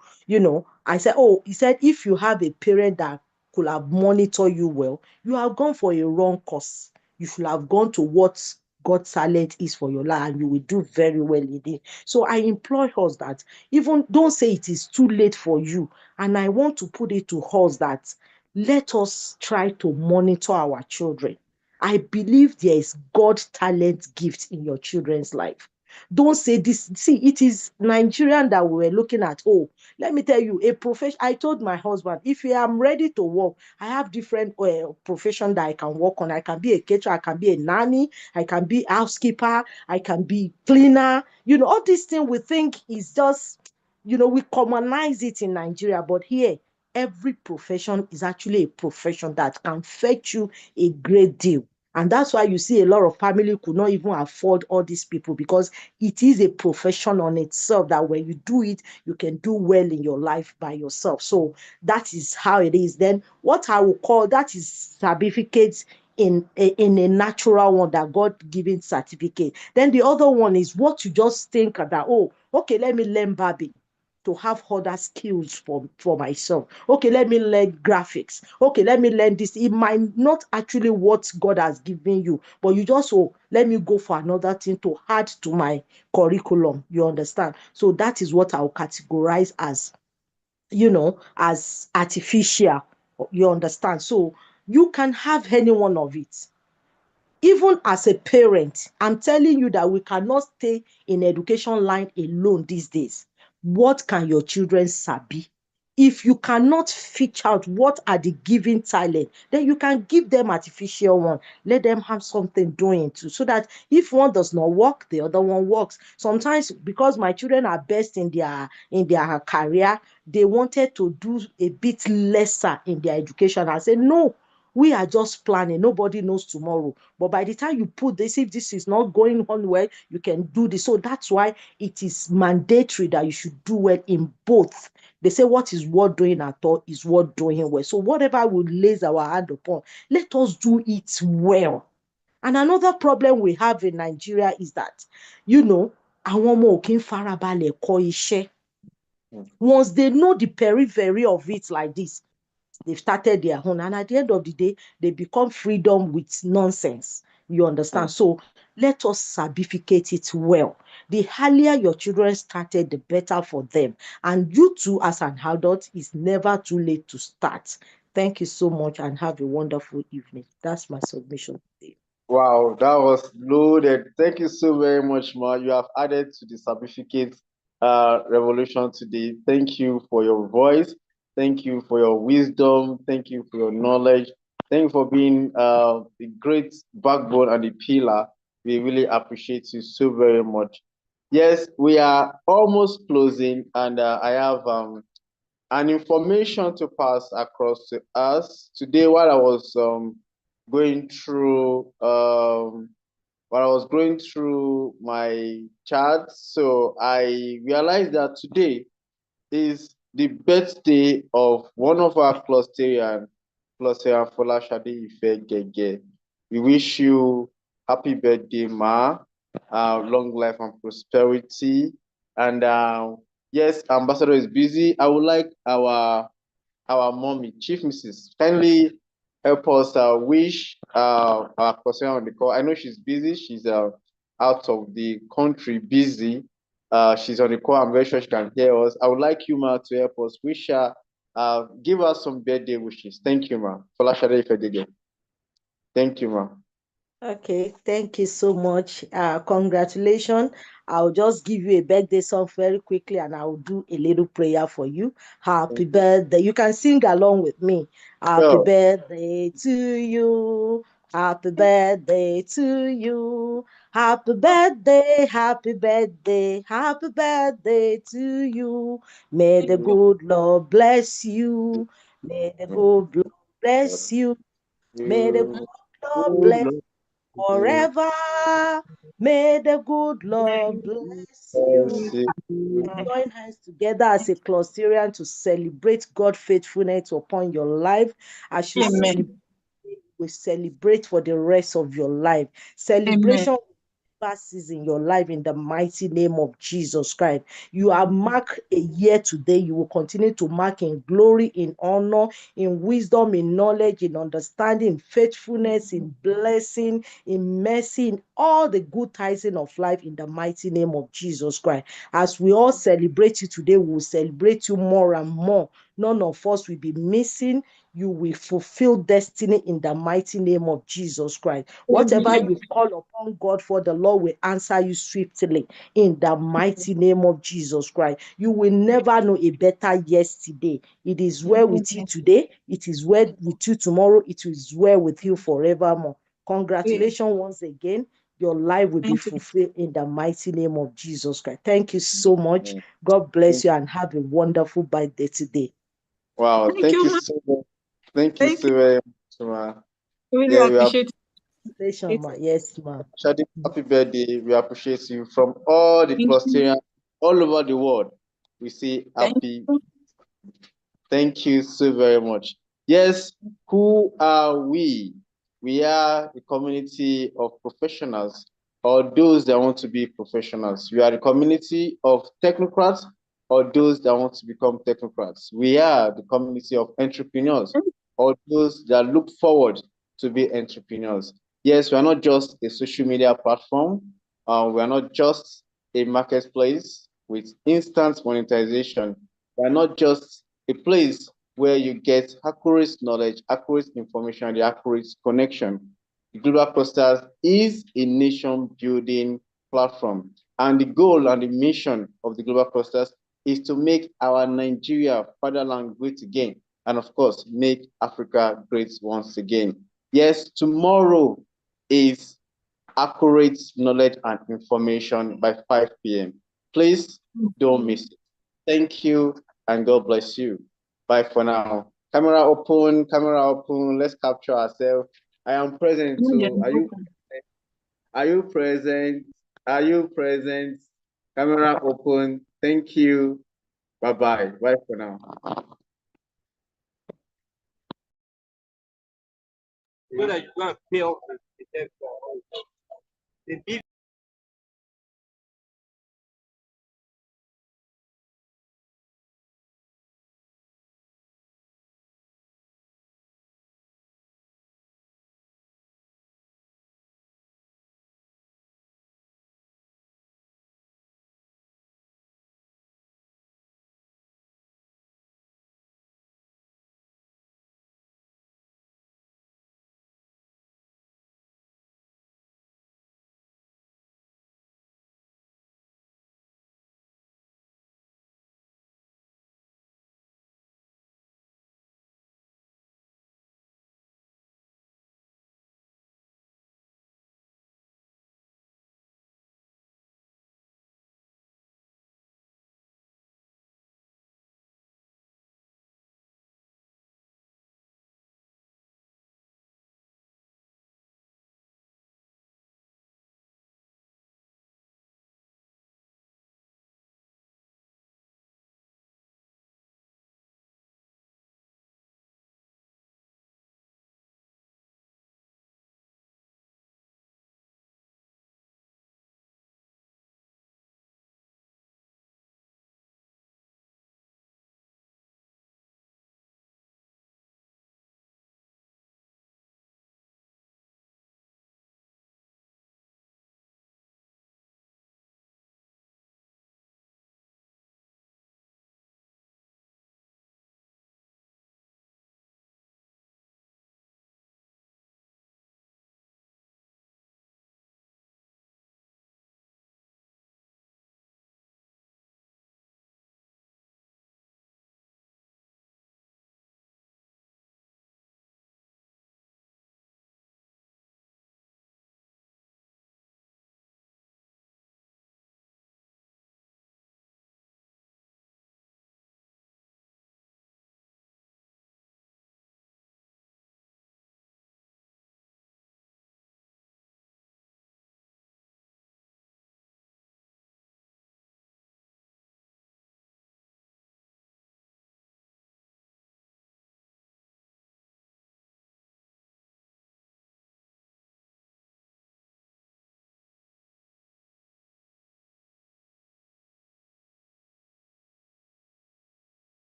I said, he said, if you have a parent that could have monitored you well, you have gone for a wrong course. You should have gone to what God's talent is for your life, and you will do very well in it. So I implore us that even don't say it is too late for you. And I want to put it to us that let us try to monitor our children. I believe there is God talent gift in your children's life. Don't say this. See, it is Nigerian that we were looking at. Oh, let me tell you, a profession. I told my husband, if I am ready to work, I have different profession that I can work on. I can be a caterer, I can be a nanny, I can be housekeeper, I can be cleaner. All these things we think is just, we commonize it in Nigeria, but here, every profession is actually a profession that can fetch you a great deal. And that's why you see a lot of family could not even afford all these people because it is a profession on itself that when you do it, you can do well in your life by yourself. So that is how it is. Then what I will call that is certificates in a natural one, that God-given certificate. Then the other one is what you just think that, oh, okay, let me learn barbing. to have other skills for myself. Okay, let me learn graphics. Okay, let me learn this. It might not actually what God has given you, but you just, let me go for another thing to add to my curriculum. You understand? So that is what I'll categorize as, as artificial. You understand? So you can have any one of it. Even as a parent, I'm telling you that we cannot stay in education line alone these days. What can your children sabi? If you cannot figure out what are the given talent, then you can give them artificial one. Let them have something doing too, so that if one does not work, the other one works. Sometimes, because my children are best in their career, they wanted to do a bit lesser in their education. I said, no, we are just planning. Nobody knows tomorrow. But by the time you put this, if this is not going on well, you can do this. So that's why it is mandatory that you should do well in both. They say what is worth doing at all is worth doing well. So whatever we lays our hand upon, let us do it well. And another problem we have in Nigeria is that, àwọn ọmọ ò kí ń farabalẹ̀ kọ́ iṣẹ́. Once they know the periphery of it like this, they've started their own, and at the end of the day, they become freedom with nonsense. You understand? So let us sabificate it well. The earlier your children started, the better for them. And you too, as an adult, it's never too late to start. Thank you so much and have a wonderful evening. That's my submission today. Wow, that was loaded. Thank you so very much, Ma. You have added to the Sabificate Revolution today. Thank you for your voice. Thank you for your wisdom. Thank you for your knowledge. Thank you for being the great backbone and the pillar. We really appreciate you so very much. Yes, we are almost closing, and I have an information to pass across to us today. While I was going through my charts, so I realized that today is the birthday of one of our Clusterian Folashade Ife Gege. We wish you happy birthday, Ma. Long life and prosperity. And yes, Ambassador is busy. I would like our mommy, Chief Mrs. kindly help us wish our person on the call. I know she's busy. She's out of the country, busy. She's on the call. I'm very sure she can hear us. I would like you, Ma, to help us wish her. Give us some birthday wishes. Thank you, Ma. Folashade Ifedege. Thank you, Ma. Okay, thank you so much. Congratulations. I'll just give you a birthday song very quickly and I'll do a little prayer for you. Happy birthday. You can sing along with me. Happy birthday to you. Happy birthday to you. Happy birthday, happy birthday, happy birthday to you. May the good Lord bless you. May the good Lord bless you. May the good Lord bless forever. May the good Lord bless you. Join hands together as a Clusterian to celebrate God's faithfulness upon your life. As you celebrate, we celebrate for the rest of your life. Celebration passes in your life in the mighty name of Jesus Christ. You have marked a year today. You will continue to mark in glory, in honor, in wisdom, in knowledge, in understanding, in faithfulness, in blessing, in mercy, in all the good tithing of life in the mighty name of Jesus Christ. As we all celebrate you today, we will celebrate you more and more. None of us will be missing. You will fulfill destiny in the mighty name of Jesus Christ. Whatever you call upon God for, the Lord will answer you swiftly in the mighty name of Jesus Christ. You will never know a better yesterday. It is well with you today. It is well with you tomorrow. It is well with you forevermore. Congratulations once again. Your life will be fulfilled in the mighty name of Jesus Christ. Thank you so much. God bless you and have a wonderful birthday today. Wow, thank you so much. Thank you so very much, Ma. Really appreciate it. Yes, Ma. Shadi, happy birthday. We appreciate you from all the Clusterians all over the world. We say happy. Thank you so very much. Yes, who are we? We are the community of professionals, or those that want to be professionals. We are the community of technocrats or those that want to become technocrats. We are the community of entrepreneurs, or those that look forward to be entrepreneurs. Yes, we are not just a social media platform. We are not just a marketplace with instant monetization. We are not just a place where you get accurate knowledge, accurate information, the accurate connection. The Global Clusters is a nation building platform. And the goal and the mission of the Global Clusters is to make our Nigeria fatherland great again. And of course, make Africa great once again. Yes, tomorrow is accurate knowledge and information by 5 p.m. Please don't miss it. Thank you and God bless you. Bye for now. Camera open, camera open. Let's capture ourselves. I am present. So are you present? Are you present? Camera open. Thank you. Bye-bye. Bye for now. Good, you go and pay off the